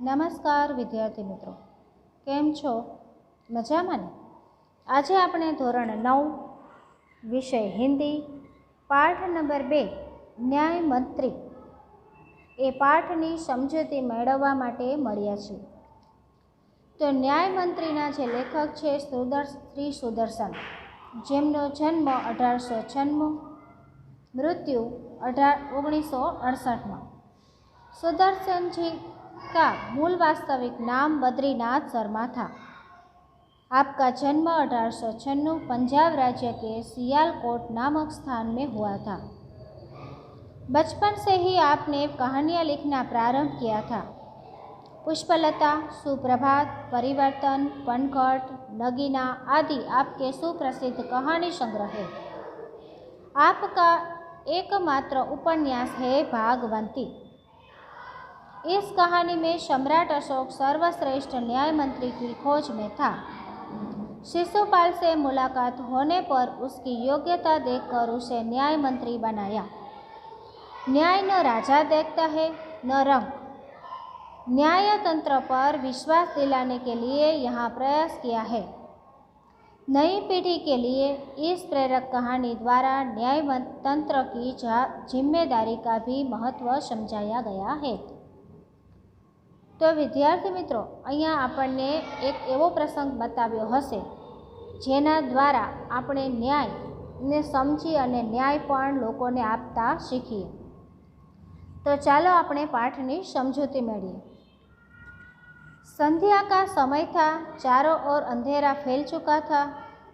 નમસ્કાર વિદ્યાર્થી મિત્રો, કેમ છો? મજામાં ને? આજે આપણે ધોરણ 9 વિષય હિન્દી પાઠ નંબર 2 ન્યાય મંત્રી એ પાઠની સમજૂતી મેળવવા માટે મળ્યા છીએ. તો ન્યાય મંત્રીના જે લેખક છે શ્રી સુદર્શન, જેમનો જન્મ 1896, मृत्यु 1968 में। सुदर्शन जी का मूल वास्तविक नाम बद्रीनाथ शर्मा था। आपका जन्म 1896 पंजाब राज्य के सियालकोट नामक स्थान में हुआ था। बचपन से ही आपने कहानियाँ लिखना प्रारंभ किया था। पुष्पलता, सुप्रभात, परिवर्तन, पनघट, नगीना आदि आपके सुप्रसिद्ध कहानी संग्रह है। आपका एकमात्र उपन्यास है भागवंती। इस कहानी में सम्राट अशोक सर्वश्रेष्ठ न्याय मंत्री की खोज में था। शिशुपाल से मुलाकात होने पर उसकी योग्यता देखकर उसे न्याय मंत्री बनाया। न्याय न राजा देखता है न रंग। न्याय तंत्र पर विश्वास दिलाने के लिए यहाँ प्रयास किया है। नई पीढ़ी के लिए इस प्रेरक कहानी द्वारा न्याय तंत्र की जिम्मेदारी का भी महत्व समझाया गया है। तो विद्यार्थी मित्रों, अहींया आपने एक एवो प्रसंग बताव्यो हशे जेना द्वारा आपणे न्याय ने समझी अने न्याय पण लोकोने आपता शीखीए। तो चालो आपणे पाठनी समझूती मेळवीए। संध्या का समय था, चारों ओर अंधेरा फैल चुका था।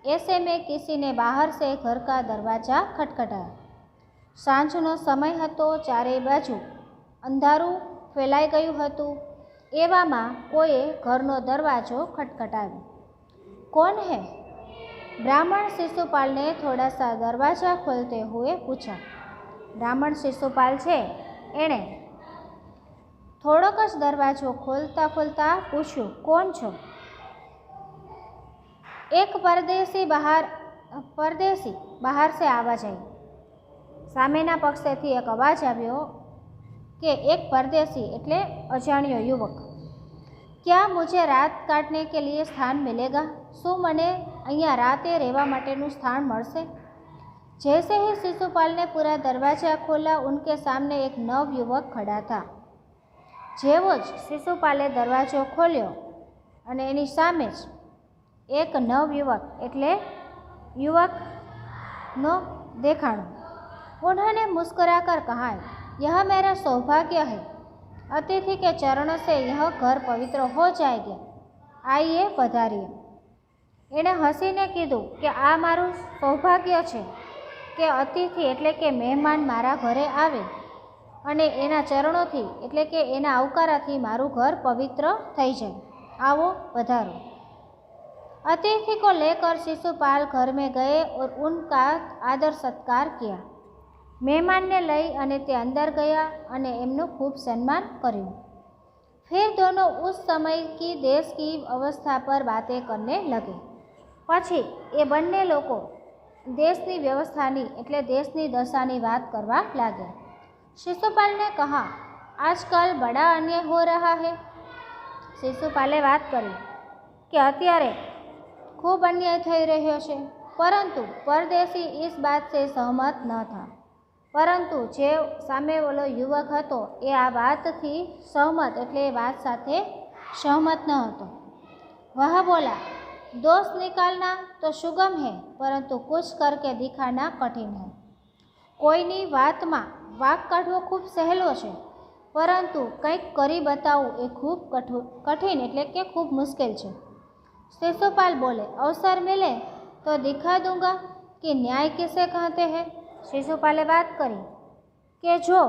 ऐसे में किसी ने बाहर से घर का दरवाजा खटखटाया। सांजनो समय हतो, चारे बाजू अंधारू फैलाई गयुं हतुं। एवामां कोઈએ घरनो दरवाजो खटखटाव्यो। कौन है? ब्राह्मण शिशुपाल ने थोड़ा सा दरवाजा खोलते हुए पूछा। ब्राह्मण शिशुपाल छे एणे थोड़ोक ज दरवाजो खोलता खोलता पूछ्યું, कौन छो? एक परदेसी बहार से आवाज आई। सामेना पक्षेथी एक अवाज आव्यो कि एक परदेसी एटले अजाण्यो युवक, क्या मुझे रात काटने के लिए स्थान मिलेगा? शू मने अहींया राते रहेवा माटेनुं स्थान मळशे? जैसे ही शिशुपाल ने पूरा दरवाजा खोला, उनके सामने एक नव युवक खड़ा था। जेवो ज शिशुपाले दरवाजो खोल्यो अने एनी सामे ज एक नव युवक एटले युवकनो देखाणो। उन्होंने मुस्कुराकर कहा, यह मेरा सौभाग्य है। अतिथि के चरणों से यह घर पवित्र हो जाएगा। आइए पधारिए। एणे हसीने कीधुं कि आ मारुं सौभाग्य छे कि अतिथि एटले के मेहमान मारा घरे आवे अने एना चरणोथी एटले के एना आवकाराथी मारुं घर पवित्र थई जाए। आवो पधारो। अतिथि को लेकर शिशुपाल घर में गए और उनका आदर सत्कार किया। मेहमान ने लई अने ते अंदर गया अने एमनुं खूब सम्मान कर्युं। फिर दोनों उस समय की देश की अवस्था पर बातें करने लगे। पछी ए बंने लोको देशनी व्यवस्थानी एटले देशनी दशानी बात करवा लाग्या। शिशुपाल ने कहा, आजकल बड़ा अन्याय हो रहा है। शिशुपाले बात करी कि अत्यारे खूब अन्याय थई रह्यो छे, परंतु परदेशी इस बात से सहमत न था। परंतु जे सामे वालो युवक हतो ए आ वातथी सहमत एटले बात साथे सहमत न हतो। वह बोला, दोष निकालना तो सुगम है, परंतु कुछ करके दिखाना कठिन है। कोईनी वातमां वाक काढवो खूब सहेलो छे, परंतु कंईक करी बतावવું ए खूब कठिन एटले के खूब मुश्किल छे। शिशुपाल बोले, अवसर मिले तो दिखा दूंगा कि न्याय किसे कहते हैं। शिशुपाले बात करी कि जो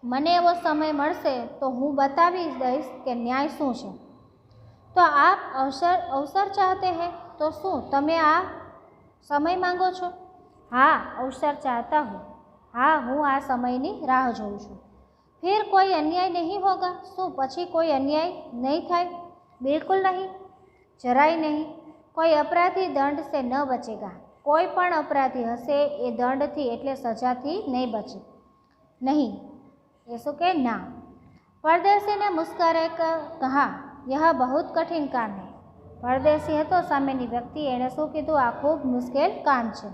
मने एवो समय मळशे तो हूँ बतावी दईश कि न्याय शुं छे। तो आप अवसर चाहते हैं तो शू तमे आ समय मांगो छो? हाँ, अवसर चाहता हूँ। हाँ, हूँ आ समयनी राह जोऊं छुं। फिर कोई अन्याय नहीं होगा? शू पछी कोई अन्याय नहीं थाय? बिल्कुल नहीं, जराय नहीं। कोई अपराधी दंड से न बचेगा। कोई पण अपराधी हशे ए दंडथी एटले सजाथी नहीं बचे। नहीं, ए शुं के ना। परदेसी ने मुस्कुराए कर कहा, यह बहुत कठिन काम है। परदेसी હતો સામેની વ્યક્તિ, એણે શું કીધું? આ ખૂબ મુશ્કેલ કામ છે।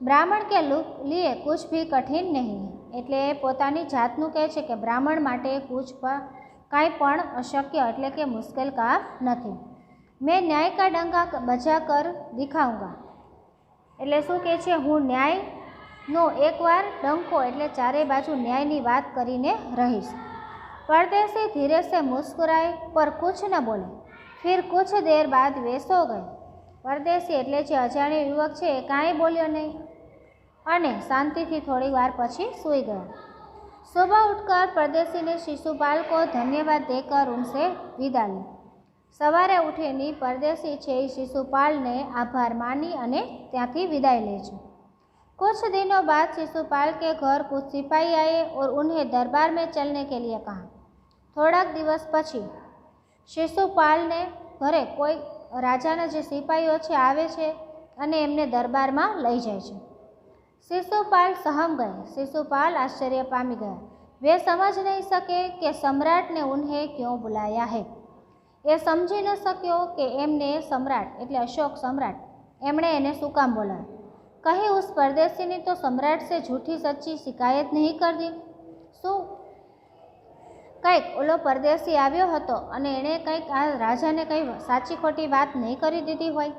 બ્રાહ્મણ કે લીએ કુછ ભી કઠિન નહીં હૈ, એટલે પોતાની જાતનું કહે છે કે બ્રાહ્મણ માટે કાંઈ પણ અશક્ય એટલે કે મુશ્કેલ કામ નથી। મેં ન્યાય કા ડંકા બજા કર દિખાઉંગા, એટલે શું કહે છે? હું ન્યાયનો એકવાર ડંકો એટલે ચારે બાજુ ન્યાયની વાત કરીને રહીશ। परदेसी धीरे से मुस्कुराए पर कुछ न बोले, फिर कुछ देर बाद वे सो गए। परदेसी એટલે જે અજાણ્યો યુવક છે એ કાંઈ બોલ્યો નહીં અને શાંતિથી થોડી વાર પછી સૂઈ ગયો। सुबह उठकर परदेसी ने शिशुपाल को धन्यवाद देकर उनसे विदा ली। सवारे उठीने परदेसी છે એ शिशुपालને आभार मानी અને ત્યાંથી વિદાય લે છે। कुछ दिनों बाद शिशुपाल के घर कुछ सिपाही आए और उन्हें दरबार में चलने के लिए कहा। થોડાક દિવસ પછી શિશુપાલને ઘરે કોઈ રાજાના જે સિપાહીઓ છે આવે છે અને એમને દરબારમાં લઈ જાય છે। शिशुपाल सहम गए। शिशुपाल आश्चर्य पामी गया। वे समझ नहीं सके कि सम्राट ने उन्हें क्यों बुलाया है। ये समझी न सक्यो कि एमने सम्राट એટલે अशोक सम्राट एमणे એને શું કામ બોલાવ્યો। कहीं उस परदेसी ने तो सम्राट से झूठी सच्ची शिकायत नहीं कर दी। શું કંઈક ઓલો પરદેશી આવ્યો હતો અને એણે કંઈક આ રાજાને કંઈ સાચી ખોટી વાત નહીં કરી દીધી હોય।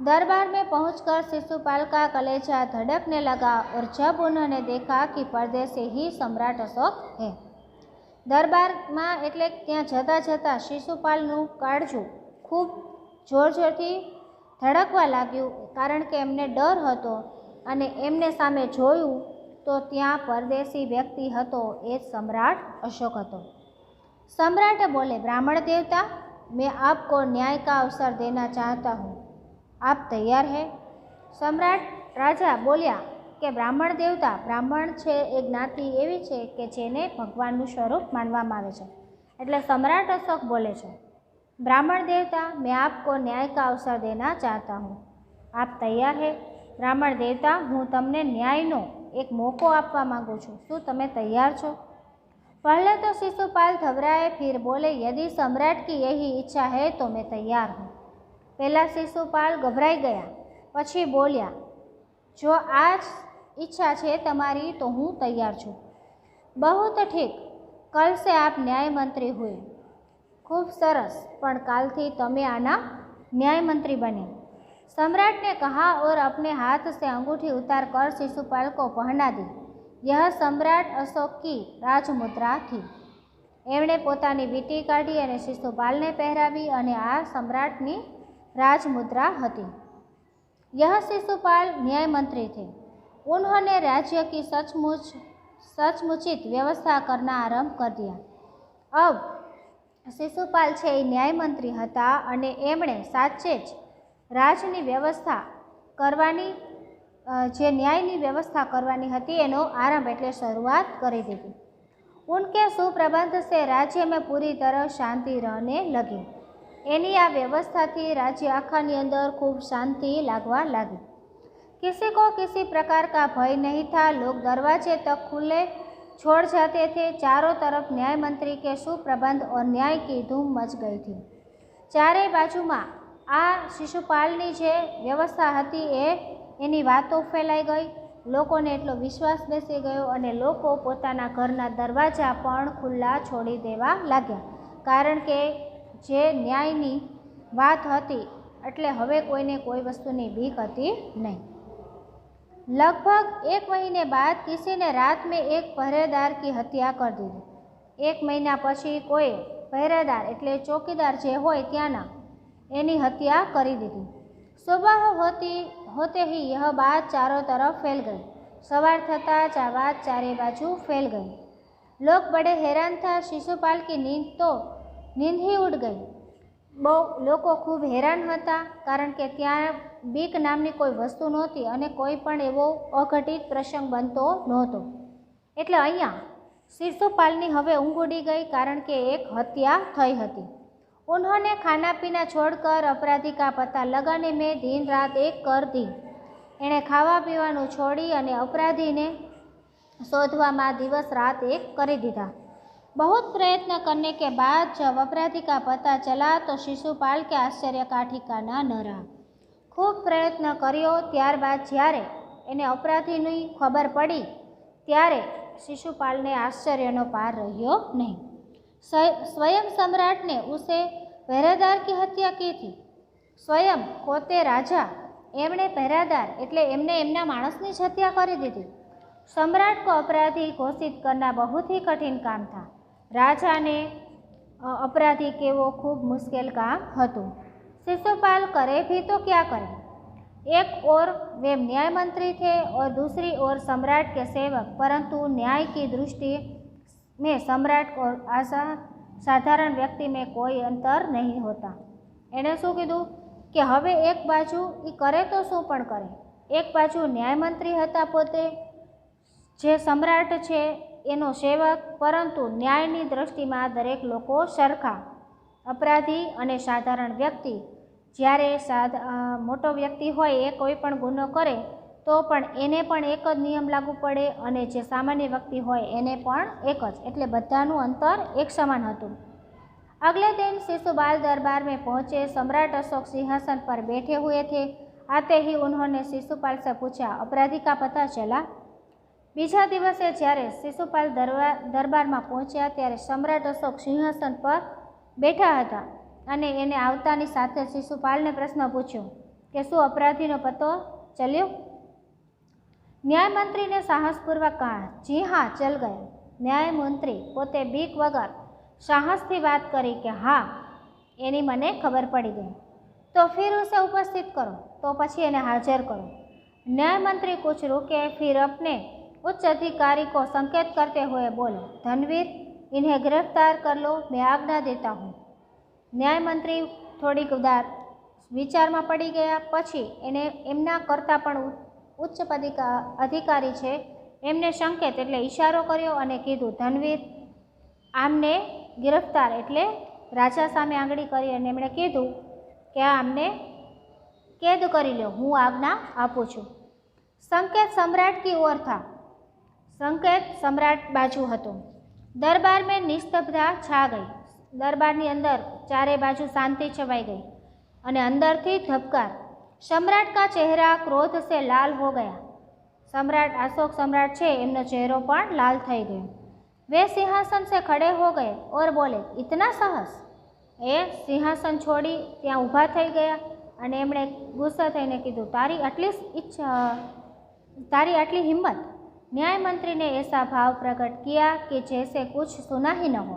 दरबार में पहुंचकर शिशुपाल का कलेजा धड़कने लगा और जब उन्होंने देखा कि परदेसी ही सम्राट अशोक है। दरबार में એટલે ત્યાં જતા જતા શિશુપાલનું કાળજું ખૂબ જોરથી ધડકવા લાગ્યું, કારણ કે એમને ડર હતો અને એમને સામે જોયું તો ત્યાં પરદેશી વ્યક્તિ હતો, એ सम्राट अशोक હતો। सम्राट बोले, ब्राह्मण देवता, मैं आपको न्याय का अवसर देना चाहता हूँ, आप तैयार है? सम्राट राजा बोल्या કે બ્રાહ્મણ દેવતા, બ્રાહ્મણ છે એ જ્ઞાતિ એવી છે કે જેને ભગવાનનું સ્વરૂપ માનવામાં આવે છે। એટલે सम्राट अशोक बोले છે, ब्राह्मण देवता, मैं आपको न्याय का अवसर देना चाहता हूँ, आप तैयार है? ब्राह्मण देवता, हूँ तमने न्यायनो एक मौको आपवा मांगू छूँ, શું તમે तैयार છો? पहले तो शिशुपाल घबराए, फिर बोले, यदि सम्राट की यही इच्छा है तो मैं तैयार हूँ। पहला शिशुपाल घबराई गया, પછી બોલ્યા, જો આ ઈચ્છા છે તમારી તો હું તૈયાર છું। बहुत ठीक, कल से आप न्याय मंत्री हुए। खूब सरस, પણ કાલથી તમે આના न्याय मंत्री बने। सम्राट ने कहा और अपने हाथ से अंगूठी उतार कर शिशुपाल को पहना दी। यह सम्राट अशोक की राजमुद्रा थी। એમણે પોતાની વીંટી કાઢી અને શિશુપાલને પહેરાવી અને આ સમ્રાટની राजमुद्रा हती। यह शिशुपाल न्याय मंत्री थे। उन्होंने राज्य की सचमुचित व्यवस्था करना आरंभ कर दिया। अब शिशुपाल छे न्याय मंत्री हता અને એમણે સાચે જ રાજની વ્યવસ્થા કરવાની, જે ન્યાયની વ્યવસ્થા કરવાની હતી એનો આરંભ એટલે શરૂઆત કરી દીધી। उनके सुप्रबंध से राज्य में पूरी तरह शांति रहने लगी। एनी आ व्यवस्था थी राज्य आखानी अंदर खूब शांति लागवा लगी। किसी को किसी प्रकार का भय नहीं था। लोग दरवाजे तक खुले छोड़ जाते थे। चारों तरफ न्याय मंत्री के सुप्रबंध और न्याय की धूम मच गई थी। चारे बाजू में आ शिशुपालनी जे व्यवस्था हती एनी वातो फैलाई गई। लोकोने एटलो विश्वास बेसी गयो અને લોકો પોતાના ઘરના દરવાજા પણ ખુલ્લા છોડી દેવા लाग्या, કારણ કે જે ન્યાયની વાત હતી એટલે હવે કોઈને કોઈ વસ્તુની બીક હતી નહીં। लगभग 1 महीने बाद किसी ने रात में एक पहरेदार की हत्या कर दी। 1 महीना पछी कोई पहरेदार એટલે ચોકીદાર જે હોય ત્યાંના એની હત્યા કરી દીધી। सुबह होते ही यह बात चारों तरफ फैल गई। सवार थता आ बात चारे बाजू फैल गई। लोग बड़े हैरान था। शिशुपाल की नींद ही उड़ गई। लोको खूब हैरान हता, कारण के त्यां बीक नामनी कोई वस्तु नहोती अने कोई पण एवो अघटित प्रसंग बनतो नहोतो। एटले अहींया शिशुपालनी हवे ऊँघ उड़ी गई, कारण के एक हत्या थई हती। उन्होंने खाना पीना छोड़कर अपराधी का पता लगाने में दिन रात एक कर दी। एणे खावा पीवानुं छोड़ी अने अपराधीने शोधवामां दिवस रात एक करी दीधा। बहुत प्रयत्न करने के बाद जब अपराधी का पता चला तो शिशुपाल के आश्चर्य का ठिकाना न रहा। खूब प्रयत्न કર્યો ત્યારબાદ જ્યારે એને અપરાધીની ખબર પડી ત્યારે शिशुपाल ने आश्चर्य पार रह्यो नहीं। स्वयं सम्राट ने उसे पहरेदार की हत्या की थी। स्वयं पोते राजा एमणे पहरेदार एटले एमने एमना माणसनी ज हत्या करी दीधी। सम्राट को अपराधी घोषित करना बहुत ही कठिन काम था। राजा ने अपराधी केवो खूब मुश्किल काम हतुं। शिशुपाल करे भी तो क्या करे। एक ओर वे न्याय मंत्री थे और दूसरी ओर सम्राट के सेवक, परंतु न्याय की दृष्टि में सम्राट और साधारण व्यक्ति में कोई अंतर नहीं होता। एने शू कीधुं कि हवे एक बाजू ई करे तो शू पण करे। एक बाजू न्याय मंत्री हता पोते जे सम्राट छे एनो सेवक, परंतु न्यायनी दृष्टिमां दरेक लोको सरखा। अपराधी अने साधारण व्यक्ति જ્યારે મોટો વ્યક્તિ હોય એ કોઈ પણ ગુનો કરે તો પણ એને પણ એક જ નિયમ લાગુ પડે અને જે સામાન્ય વ્યક્તિ હોય એને પણ એક જ, એટલે બધાનું અંતર એક સમાન હતું। अगले दिन शिशुपाल दरबार में पहुँचे। सम्राट अशोक सिंहासन पर बैठे हुए थे। आते ही उन्होंने शिशुपाल से पूछा, अपराधी का पता चला? बीजा दिवसे જ્યારે शिशुपाल दरबार में पहुँच्या ત્યારે सम्राट अशोक सिंहासन पर बैठा था અને એને આવતાની સાથે શિશુપાલને પ્રશ્ન પૂછ્યો કે શું अपराधीનો પતો ચલ્યો? ન્યાયમંત્રીને સાહસપૂર્વક કહા, जी हाँ चल गया। ન્યાયમંત્રી પોતે બીક વગર સાહસથી વાત કરી કે હા, એની મને ખબર પડી ગઈ। तो फिर उसे उपस्थित करो, तो પછી એને હાજર કરો। न्यायमंत्री कुछ रुके, फिर अपने उच्च अधिकारी को संकेत करते हुए बोले, धनवीर इन्हें गिरफ्तार कर लो, मैं आज्ञा देता हूँ। न्यायमंत्री થોડીક વિચારમાં પડી ગયા। પછી એને એમના કરતાં પણ ઉચ્ચ અધિકારી છે એમને સંકેત એટલે ઈશારો કર્યો અને કીધું, ધનવીર આમને गिरफ्तार એટલે રાજા સામે આંગળી કરી અને એમણે કીધું કે આમને કેદ કરી લો, હું આજ્ઞા આપું છું। સંકેત सम्राट की ओर था। સંકેત सम्राट बाजू હતો। दरबार में निस्तब्धता छा गई। दरबारनी अंदर चारे बाजू शांति छवाई गई અને अंदरथी धबकार। सम्राट का चेहरा क्रोध से लाल हो गया। सम्राट अशोक सम्राट छे एमनो चेहरो पण लाल थई गयो। वे सिंहासन से खड़े हो गए और बोले, इतना साहस? ए सिंहासन छोड़ी त्यां ऊभा थई गया અને એમણે ગુસ્સા થઈને કીધું, तारी आटली हिम्मत? न्यायमंत्री ने ऐसा भाव प्रकट किया कि जैसे कुछ सुना ही न हो।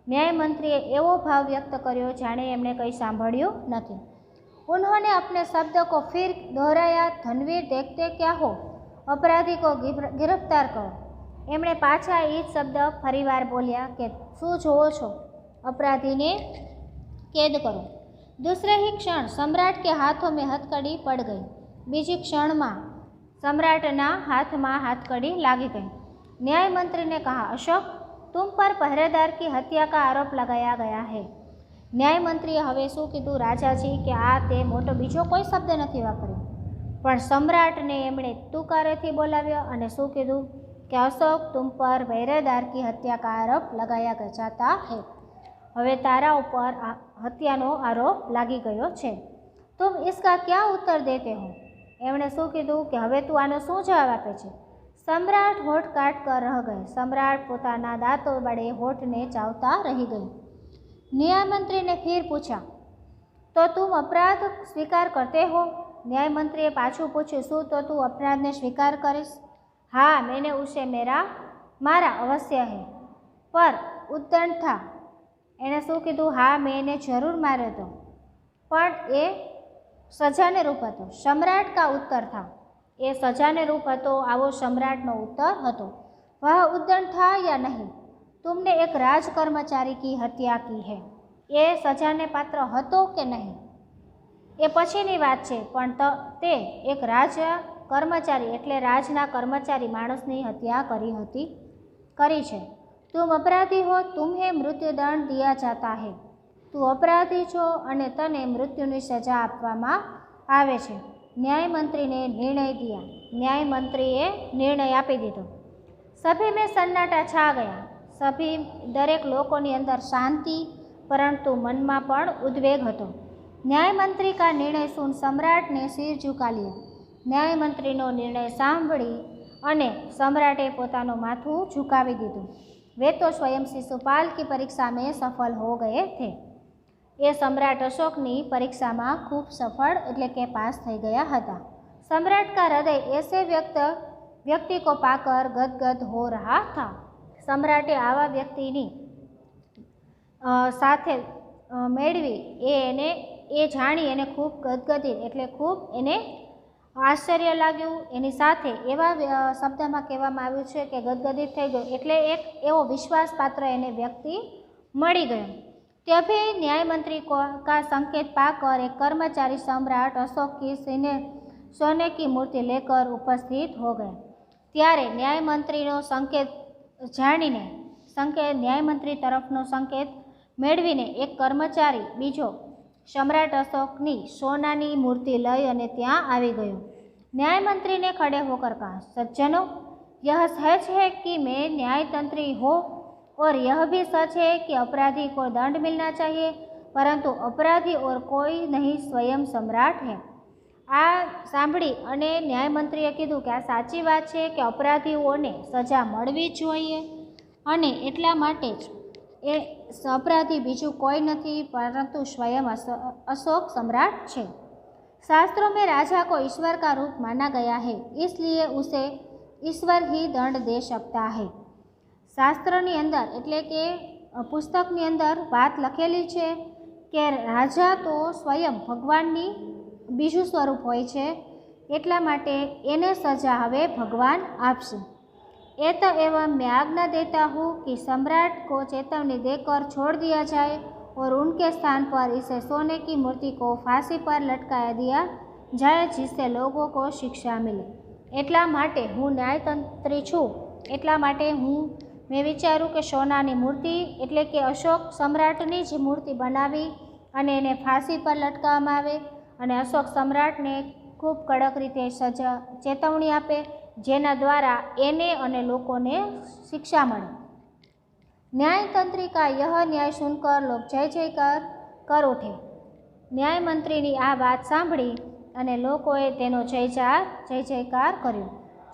न्यायमंत्रीए एवो भाव व्यक्त कर्यो जाने एमणे कंई सांभळ्युं नथी। उन्होंने अपने शब्द को फिर दोहराया, धनवीर देखते क्या हो, अपराधी को गिरफ्तार करो। एमणे पाछा ए शब्द फरीवार बोल्या कि शुं जोवो छो, अपराधी ने कैद करो। दूसरे ही क्षण सम्राट के हाथों में हथकड़ी पड़ गई। बीजी क्षण में सम्राटना हाथ में हथकड़ी लागी गई। न्यायमंत्री ने कहा, अशोक तुम पर पहरेदार की हत्या का आरोप लगाया गया है। न्यायमंत्रीए हवे शू कीधुं, राजाजी के आ ते मोटो बीजो कोई शब्द नहीं वापर्यो, पण सम्राटने एमणे तुकारेथी बोलाव्यो अने शू कीधुं कि अशोक तुम पर पहरेदार की हत्या का आरोप लगाया जाता है। हवे तारा ऊपर हत्यानो आरोप लागी गयो छे, तुम इसका क्या उत्तर देते हो? एमणे शू कीधुं कि हवे तू आनो शुं जवाब आपे छे? सम्राट होठ काट कर रह गए। सम्राट पोताना दांतों वडे होठ ने चावता रही गई। न्यायमंत्री ने फिर पूछा, तो तुम अपराध स्वीकार करते हो? न्यायमंत्रीए पाछू पूछ्યું, શું तो तू अपराध ने स्वीकार करीश? हाँ, मैंने उसे मारा अवश्य है, पर उद्दंड था। एने शू कीधुं, हाँ मैंने जरूर मार्यो तो, पण ए सजाने रूप हतो। सम्राट का उत्तर था। ए सजाने रूप हतो, आवो सम्राटनो उत्तर हतो। वह उद्दंड था या नहीं? तुमने एक राज कर्मचारी की हत्या की है। ए सजाने पात्र हतो के नहीं ए पछीनी वात छे, पण ते एक राज कर्मचारी एटले राजना कर्मचारी माणसनी हत्या करी छे। तुम अपराधी हो, तुम्हें मृत्युदंड दिया जाता है। तू अपराधी छो अने तने मृत्युनी सजा आपवामां आवे छे। न्यायमंत्रीने निर्णय दिया। न्यायमंत्रीए निर्णय आपी दीधो। सभी में सन्नाटा छा गया। સભી દરેક લોકોની અંદર શાંતિ પરંતુ મનમાં પણ ઉદ્વેગ હતો। ન્યાયમંત્રી કા નિર્ણય સુન સમ્રાટને સિર ઝુકા लिया। ન્યાયમંત્રીનો નિર્ણય સાંભળી અને સમ્રાટે પોતાનું માથું ઝુકાવી દીધું। वे तो स्वयं शिशुपाल की परीक्षा में सफल हो गए थे। ये सम्राट अशोकनी परीक्षाમાં ખૂબ સફળ એટલે કે પાસ થઈ ગયા હતા। सम्राट का हृदय ऐसे व्यक्ति को पाकर गदगद हो रहा था। सम्राटे आवा व्यक्तिनी સાથે મેળવી એ જાણી એને ખૂબ ગદગદિત એટલે ખૂબ એને આશ્ચર્ય લાગ્યું। એની સાથે એવા શબ્દમાં કહેવામાં આવ્યું છે કે ગદગદિત થઈ ગયો એટલે એક એવો વિશ્વાસપાત્ર એને વ્યક્તિ મળી ગયો। तभी न्याय मंत्री का संकेत पाकर एक कर्मचारी सम्राट अशोक की सोने की मूर्ति लेकर उपस्थित हो गए। त्यारे न्यायमंत्रीनो संकेत जाणीने न्यायमंत्री तरफनो संकेत मेळवीने एक कर्मचारी बीजो सम्राट अशोकनी सोनानी मूर्ति लई अने त्यां आवी गयो। न्यायमंत्री ने खड़े होकर कहा, सज्जनों, यह सच है कि मैं न्यायतंत्री हो और यह भी सच है कि अपराधी को दंड मिलना चाहिए, परंतु अपराधी और कोई नहीं स्वयं सम्राट है। आ सांभળી અને ન્યાયમંત્રીએ કીધું કે આ સાચી વાત છે કે અપરાધીઓને સજા મળવી જ જોઈએ અને એટલા માટે જ એ અપરાધી બીજું કોઈ નથી પરંતુ स्वयं अशोक सम्राट છે। शास्त्रों में राजा को ईश्वर का रूप माना गया है, इसलिए उसे ईश्वर ही दंड दे सकता है। શાસ્ત્રની અંદર એટલે કે પુસ્તકની અંદર વાત લખેલી છે કે રાજા તો સ્વયં ભગવાનની બીજું સ્વરૂપ હોય છે એટલા માટે એને સજા હવે ભગવાન આપશે। एत एवं मैं आज्ञा देता हूँ कि सम्राट को चेतावनी देकर छोड़ दिया जाए और उनके स्थान पर इसे सोने की मूर्ति को फांसी पर लटकाया दिया जाए जिससे लोगों को शिक्षा मिले। એટલા માટે હું ન્યાયતંત્રી છું એટલા માટે મેં વિચાર્યું કે સોનાની મૂર્તિ એટલે કે અશોક સમ્રાટની જ મૂર્તિ બનાવી અને એને ફાંસી પર લટકાવવામાં આવે અને અશોક સમ્રાટને ખૂબ કડક રીતે સજા ચેતવણી આપે જેના દ્વારા એને અને લોકોને શિક્ષા મળે। ન્યાયતંત્રી का यह न्याय सुनकर लोग जय जयकार कर उठे। ન્યાયમંત્રીની આ વાત સાંભળી અને લોકોએ તેનો જય જયકાર કર્યો।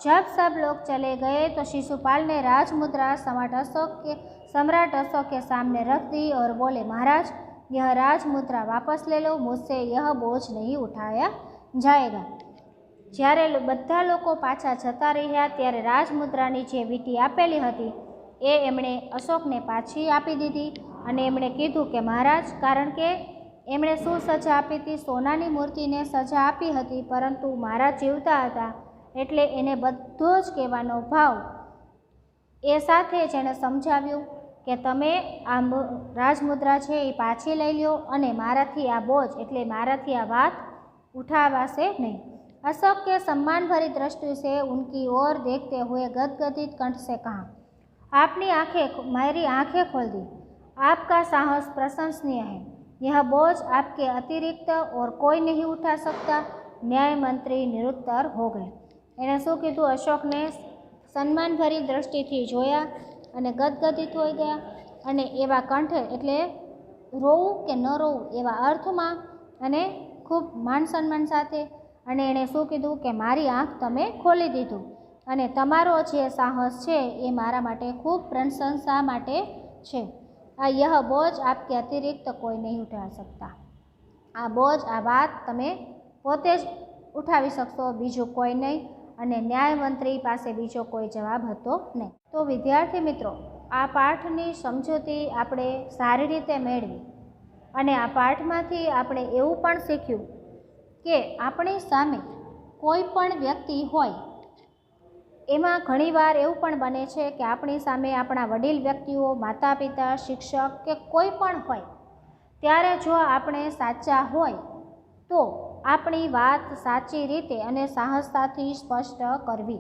जब सब लोग चले गए तो शिशुपाल ने राजमुद्रा सम्राट अशोक के सामने रख दी और बोले, महाराज, यह राजमुद्रा वापस ले लो, मुझसे यह बोझ नहीं उठाया जाएगा। જ્યારે બધા લોકો પાછા જતા રહ્યા ત્યારે રાજમુદ્રાની જે વીંટી આપેલી હતી એ એમણે અશોકને પાછી આપી દીધી અને એમણે કીધું કે મહારાજ, કારણ કે એમણે શું સજા આપી હતી? સોનાની મૂર્તિને સજા આપી હતી, પરંતુ મહારાજ જીવતા હતા એટલે એને બધો જ કહેવાનો ભાવ એ સાથે જ એણે સમજાવ્યું કે તમે આ રાજમુદ્રા છે એ પાછી લઈ લો અને મારાથી આ બોજ એટલે મારાથી આ વાત ઉઠાવાશે નહીં। अशोक के सम्मान भरी दृष्टि से उनकी ओर देखते हुए गदगदित कंठ से कहा, आपने मेरी आंखें खोल दी। आपका साहस प्रशंसनीय है। यह बोझ आपके अतिरिक्त और कोई नहीं उठा सकता। न्यायमंत्री निरुत्तर हो गए। एने शू कीधुं? अशोकने सन्मान भरी दृष्टिथी जोया अने गदगदित हो गया अने एवा कंठ एटले रोवुं के न रोवुं एवा अर्थमां अने खूब मान सन्मान साथे અને એણે શું કીધું કે મારી આંખ તમે ખોલી દીધું અને તમારો જે સાહસ છે એ મારા માટે ખૂબ પ્રશંસા માટે છે। આ यह बोझ आपके अतिरिक्त कोई नहीं उठा सकता। આ બોજ આ વાત તમે પોતે જ ઉઠાવી શકશો, બીજું કોઈ નહીં। અને ન્યાયમંત્રી પાસે બીજો કોઈ જવાબ હતો નહીં। તો વિદ્યાર્થી મિત્રો, આ પાઠની સમજૂતી આપણે સારી રીતે મેળવી અને આ પાઠમાંથી આપણે એવું પણ શીખ્યું કે આપણી સામે કોઈ પણ વ્યક્તિ હોય એમાં ઘણીવાર એવું પણ બને છે કે આપણી સામે આપણા વડીલ વ્યક્તિઓ, માતા પિતા, શિક્ષક કે કોઈ પણ હોય ત્યારે જો આપણે સાચા હોય તો આપણી વાત સાચી રીતે અને સાહસતાથી સ્પષ્ટ કરવી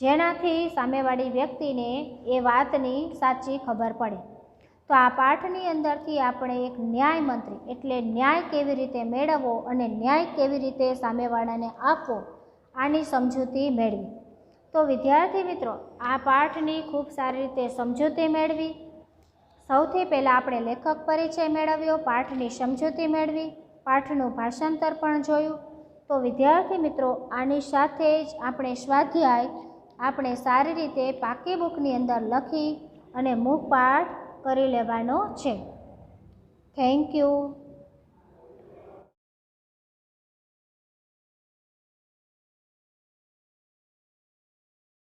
જેનાથી સામેવાળી વ્યક્તિને એ વાતની સાચી ખબર પડે। तो आ पाठनी अंदरथी आपणे एक न्याय मंत्री एटले न्याय केवी रीते मेळववो अने न्याय केवी रीते सामेवाळाने आपवो आनी समजूती मेळवी। તો વિદ્યાર્થી મિત્રો, આ પાઠની ખૂબ સારી રીતે સમજૂતી મેળવી. સૌથી પહેલાં આપણે લેખક પરિચય મેળવ્યો, પાઠની સમજૂતી મેળવી, પાઠનું ભાષાંતર પણ જોયું. તો વિદ્યાર્થી મિત્રો, આની સાથે જ આપણે સ્વાધ્યાય આપણે સારી રીતે પાકી બુકની અંદર લખી અને મુખપાઠ કરી લેવાનો છે. Thank you.